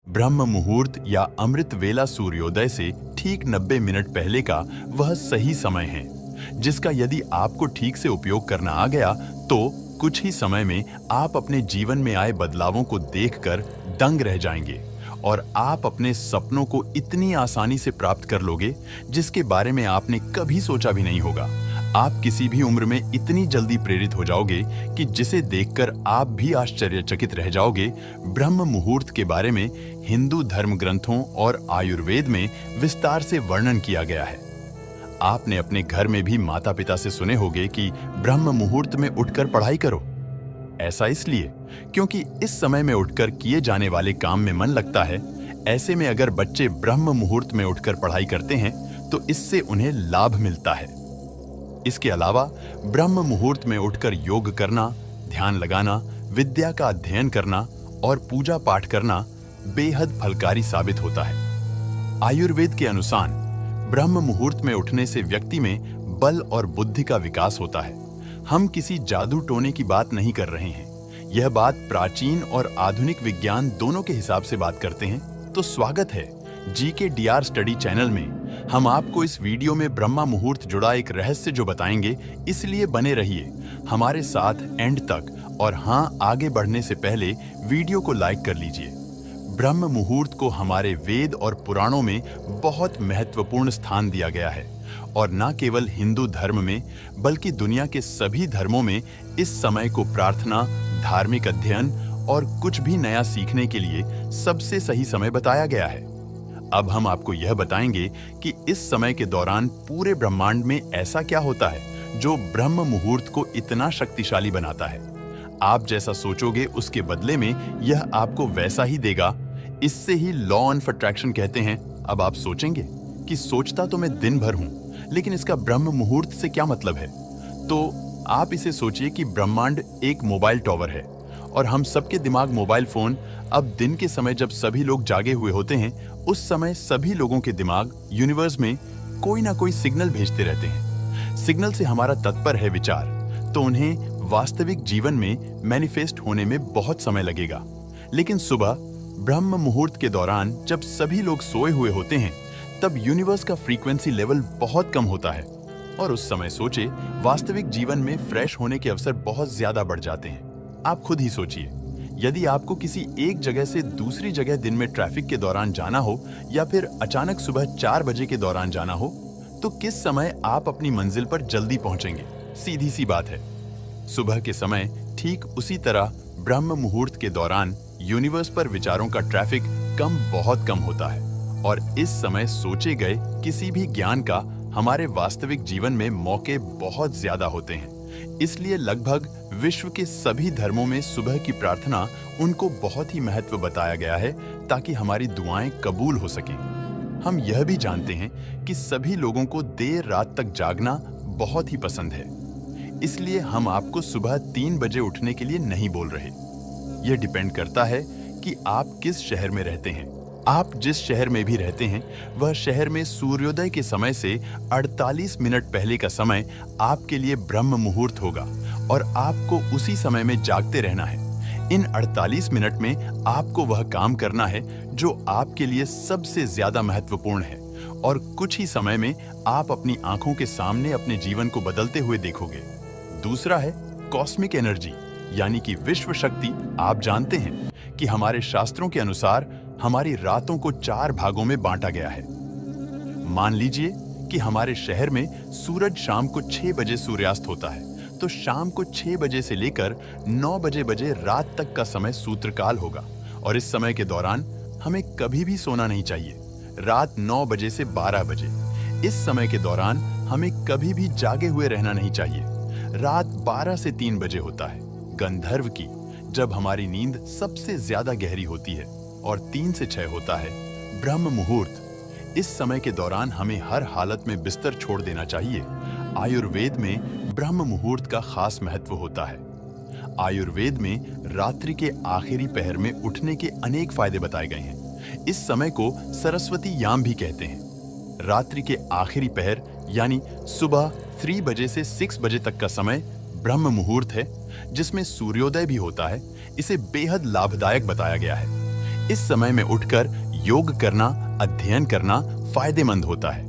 ब्रह्म मुहूर्त या अमृत वेला सूर्योदय से ठीक 90 मिनट पहले का वह सही समय है, जिसका यदि आपको ठीक से उपयोग करना आ गया तो कुछ ही समय में आप अपने जीवन में आए बदलावों को देखकर दंग रह जाएंगे और आप अपने सपनों को इतनी आसानी से प्राप्त कर लोगे जिसके बारे में आपने कभी सोचा भी नहीं होगा। आप किसी भी उम्र में इतनी जल्दी प्रेरित हो जाओगे कि जिसे देखकर आप भी आश्चर्यचकित रह जाओगे। ब्रह्म मुहूर्त के बारे में हिंदू धर्म ग्रंथों और आयुर्वेद में विस्तार से वर्णन किया गया है। आपने अपने घर में भी माता पिता से सुने होंगे कि ब्रह्म मुहूर्त में उठकर पढ़ाई करो। ऐसा इसलिए क्योंकि इस समय में उठकर किए जाने वाले काम में मन लगता है। ऐसे में अगर बच्चे ब्रह्म मुहूर्त में उठकर पढ़ाई करते हैं तो इससे उन्हें लाभ मिलता है। इसके अलावा ब्रह्म मुहूर्त में उठकर योग करना, ध्यान लगाना, विद्या का अध्ययन करना और पूजा पाठ करना बेहद फलकारी साबित होता है। आयुर्वेद के अनुसार ब्रह्म मुहूर्त में उठने से व्यक्ति में बल और बुद्धि का विकास होता है। हम किसी जादू टोने की बात नहीं कर रहे हैं। यह बात प्राचीन और आधुनिक विज्ञान दोनों के हिसाब से बात करते हैं। तो स्वागत है GKDR स्टडी चैनल में। हम आपको इस वीडियो में ब्रह्म मुहूर्त जुड़ा एक रहस्य जो बताएंगे, इसलिए बने रहिए हमारे साथ एंड तक। और हाँ, आगे बढ़ने से पहले वीडियो को लाइक कर लीजिए। ब्रह्म मुहूर्त को हमारे वेद और पुराणों में बहुत महत्वपूर्ण स्थान दिया गया है और न केवल हिंदू धर्म में बल्कि दुनिया के सभी धर्मों में इस समय को प्रार्थना, धार्मिक अध्ययन और कुछ भी नया सीखने के लिए सबसे सही समय बताया गया है। अब हम आपको यह बताएंगे कि इस समय के दौरान पूरे ब्रह्मांड में ऐसा क्या होता है जो ब्रह्म मुहूर्त को इतना शक्तिशाली बनाता है। आप जैसा सोचोगे उसके बदले में यह आपको वैसा ही देगा। इससे ही लॉ ऑफ अट्रैक्शन कहते हैं। अब आप सोचेंगे कि सोचता तो मैं दिन भर हूं, लेकिन इसका ब्रह्म मुहूर्त से क्या मतलब है। तो आप इसे सोचिए कि ब्रह्मांड एक मोबाइल टावर है और हम सबके दिमाग मोबाइल फोन। अब दिन के समय जब सभी लोग जागे हुए होते हैं, उस समय सभी लोगों के दिमाग यूनिवर्स में कोई ना कोई सिग्नल भेजते रहते हैं। सिग्नल से हमारा तत्पर है विचार, तो उन्हें वास्तविक जीवन में मैनिफेस्ट होने में बहुत समय लगेगा। लेकिन सुबह ब्रह्म मुहूर्त के दौरान जब सभी लोग सोए हुए होते हैं, तब यूनिवर्स का फ्रीक्वेंसी लेवल बहुत कम होता है और उस समय सोचे वास्तविक जीवन में फ्रेश होने के अवसर बहुत ज्यादा बढ़ जाते हैं। आप खुद ही सोचिए, यदि आपको किसी एक जगह से दूसरी जगह दिन में ट्रैफिक के दौरान जाना हो या फिर अचानक सुबह 4 बजे के दौरान जाना हो, तो किस समय आप अपनी मंजिल पर जल्दी पहुंचेंगे। सीधी सी बात है। सुबह के समय ठीक उसी तरह ब्रह्म मुहूर्त के दौरान यूनिवर्स पर विचारों का ट्रैफिक बहुत कम होता है और इस समय सोचे गए किसी भी ज्ञान का हमारे वास्तविक जीवन में मौके बहुत ज्यादा होते हैं। इसलिए लगभग विश्व के सभी धर्मों में सुबह की प्रार्थना उनको बहुत ही महत्व बताया गया है ताकि हमारी दुआएं कबूल हो सकें। हम यह भी जानते हैं कि सभी लोगों को देर रात तक जागना बहुत ही पसंद है। इसलिए हम आपको सुबह 3 बजे उठने के लिए नहीं बोल रहे। यह डिपेंड करता है कि आप किस शहर में रहते हैं। आप जिस शहर में भी रहते हैं, वह शहर में सूर्योदय के समय से 48 मिनट पहले का समय आपके लिए ब्रह्म मुहूर्त होगा और आपको उसी समय में जागते रहना है। इन 48 मिनट में आपको वह काम करना है जो आपके लिए सबसे ज्यादा महत्वपूर्ण है और कुछ ही समय में आप अपनी आंखों के सामने अपने जीवन को बदलते हुए देखोगे। दूसरा है कॉस्मिक एनर्जी, यानी कि विश्व शक्ति। आप जानते हैं कि हमारे शास्त्रों के अनुसार हमारी रातों को 4 भागों में बांटा गया है। मान लीजिए कि हमारे शहर में सूरज शाम को 6 बजे सूर्यास्त होता है, तो शाम को 6 बजे से लेकर 9 बजे रात तक का समय सूत्रकाल होगा और इस समय के दौरान हमें कभी भी सोना नहीं चाहिए। रात 9 बजे से 12 बजे इस समय के दौरान हमें कभी भी जागे हुए रहना नहीं चाहिए। रात 12 से 3 बजे होता है गंधर्व की, जब हमारी नींद सबसे ज्यादा गहरी होती है, और 3 से 6 होता है ब्रह्म मुहूर्त। इस समय के दौरान हमें हर हालत में बिस्तर छोड़ देना चाहिए। आयुर्वेद में ब्रह्म मुहूर्त का खास महत्व होता है। आयुर्वेद में रात्रि के आखिरी पहर में उठने के अनेक फायदे बताए गए हैं। इस समय को सरस्वती याम भी कहते हैं। रात्रि के आखिरी पहर यानी सुबह 3 बजे से 6 बजे तक का समय ब्रह्म मुहूर्त है, जिसमें सूर्योदय भी होता है। इसे बेहद लाभदायक बताया गया है। इस समय में उठकर योग करना, अध्ययन करना फायदेमंद होता है।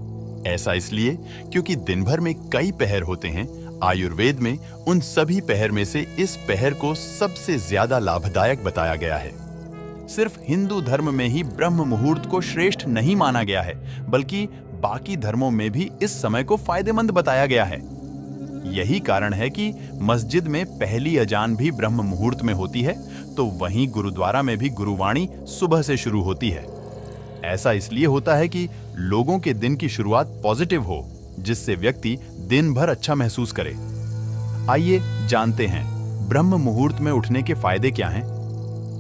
ऐसा इसलिए क्योंकि दिन भर में कई पहर होते हैं। आयुर्वेद में उन सभी पहर में से इस पहर को सबसे ज्यादा लाभदायक बताया गया है। सिर्फ हिंदू धर्म में ही ब्रह्म मुहूर्त को श्रेष्ठ नहीं माना गया है, बल्कि बाकी धर्मों में भी इस समय को फायदेमंद बताया गया है। यही कारण है कि मस्जिद में पहली अजान भी ब्रह्म मुहूर्त में होती है, तो वहीं गुरुद्वारा में भी गुरुवाणी सुबह से शुरू होती है। ऐसा इसलिए होता है कि लोगों के दिन की शुरुआत पॉजिटिव हो, जिससे व्यक्ति दिन भर अच्छा महसूस करे। आइए जानते हैं ब्रह्म मुहूर्त में उठने के फायदे क्या हैं।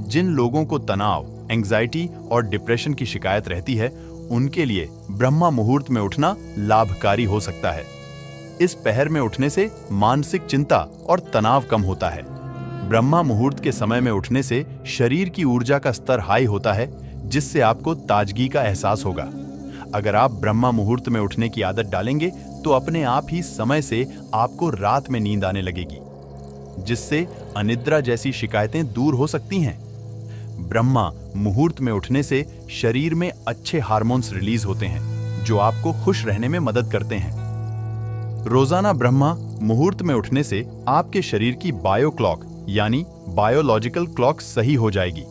जिन लोगों को तनाव, एंजाइटी और डिप्रेशन की शिकायत रहती है, उनके लिए ब्रह्म मुहूर्त में उठना लाभकारी हो सकता है। इस पहर में उठने से मानसिक चिंता और तनाव कम होता है। ब्रह्म मुहूर्त के समय में उठने से शरीर की ऊर्जा का स्तर हाई होता है, जिससे आपको ताजगी का एहसास होगा। अगर आप ब्रह्म मुहूर्त में उठने की आदत डालेंगे तो अपने आप ही समय से आपको रात में नींद आने लगेगी, जिससे अनिद्रा जैसी शिकायतें दूर हो सकती हैं। ब्रह्म मुहूर्त में उठने से शरीर में अच्छे हार्मोन्स रिलीज होते हैं, जो आपको खुश रहने में मदद करते हैं। रोजाना ब्रह्म मुहूर्त में उठने से आपके शरीर की बायो क्लॉक यानी बायोलॉजिकल क्लॉक सही हो जाएगी,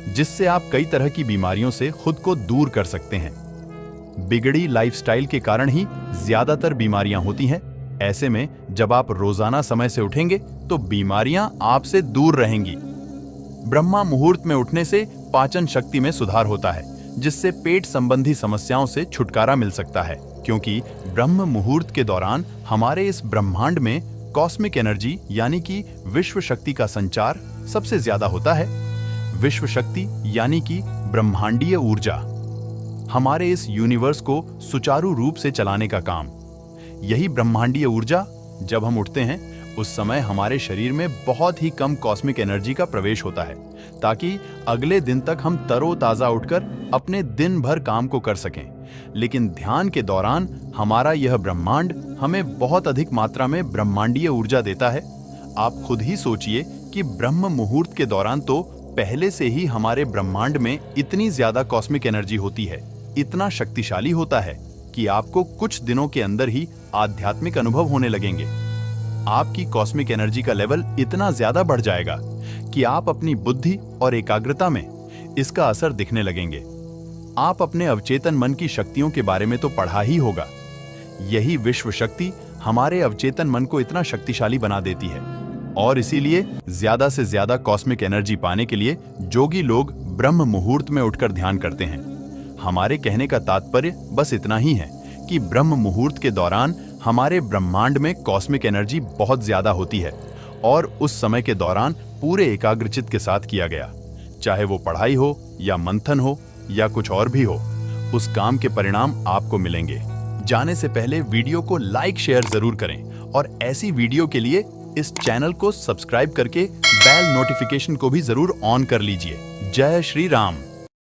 जिससे आप कई तरह की बीमारियों से खुद को दूर कर सकते हैं। बिगड़ी लाइफस्टाइल के कारण ही ज्यादातर बीमारियां होती हैं। ऐसे में जब आप रोजाना समय से उठेंगे तो बीमारियां आपसे दूर रहेंगी। ब्रह्म मुहूर्त में उठने से पाचन शक्ति में सुधार होता है, जिससे पेट संबंधी समस्याओं से छुटकारा मिल सकता है, क्योंकि ब्रह्म मुहूर्त के दौरान हमारे इस ब्रह्मांड में कॉस्मिक एनर्जी यानी कि विश्व शक्ति का संचार सबसे ज्यादा होता है। विश्व शक्ति यानी कि ब्रह्मांडीय ऊर्जा, हमारे इस यूनिवर्स को सुचारू रूप से चलाने का काम। यही ब्रह्मांडीय ऊर्जा जब हम उठते हैं उस समय हमारे शरीर में बहुत ही कम कॉस्मिक एनर्जी का प्रवेश होता है, ताकि अगले दिन तक हम तरोताजा उठकर अपने दिन भर काम को कर सकें। लेकिन ध्यान के दौरान हमारा यह ब्रह्मांड हमें बहुत अधिक मात्रा में ब्रह्मांडीय ऊर्जा देता है। आप खुद ही सोचिए कि ब्रह्म मुहूर्त के दौरान तो पहले से ही हमारे ब्रह्मांड में इतनी ज्यादा कॉस्मिक एनर्जी होती है, इतना शक्तिशाली होता है कि आपको कुछ दिनों के अंदर ही आध्यात्मिक अनुभव होने लगेंगे। आपकी कॉस्मिक एनर्जी का लेवल इतना ज्यादा बढ़ जाएगा कि आप अपनी बुद्धि और एकाग्रता में इसका असर दिखने लगेंगे। आप अपने अवचेतन मन की शक्तियों के बारे में तो पढ़ा ही होगा। यही विश्व शक्ति हमारे अवचेतन मन को इतना शक्तिशाली बना देती है, और इसीलिए ज्यादा से ज्यादा कॉस्मिक एनर्जी पाने के लिए जोगी लोग ब्रह्म मुहूर्त में उठकर ध्यान करते हैं। हमारे कहने का तात्पर्य बस इतना ही है कि ब्रह्म मुहूर्त के दौरान हमारे ब्रह्मांड में कॉस्मिक एनर्जी बहुत ज्यादा होती है, और उस समय के दौरान पूरे एकाग्रचित्त के साथ किया गया, चाहे वो पढ़ाई हो या मंथन हो या कुछ और भी हो, उस काम के परिणाम आपको मिलेंगे। जाने से पहले वीडियो को लाइक शेयर जरूर करें, और ऐसी वीडियो के लिए इस चैनल को सब्सक्राइब करके बेल नोटिफिकेशन को भी जरूर ऑन कर लीजिए। जय श्री राम।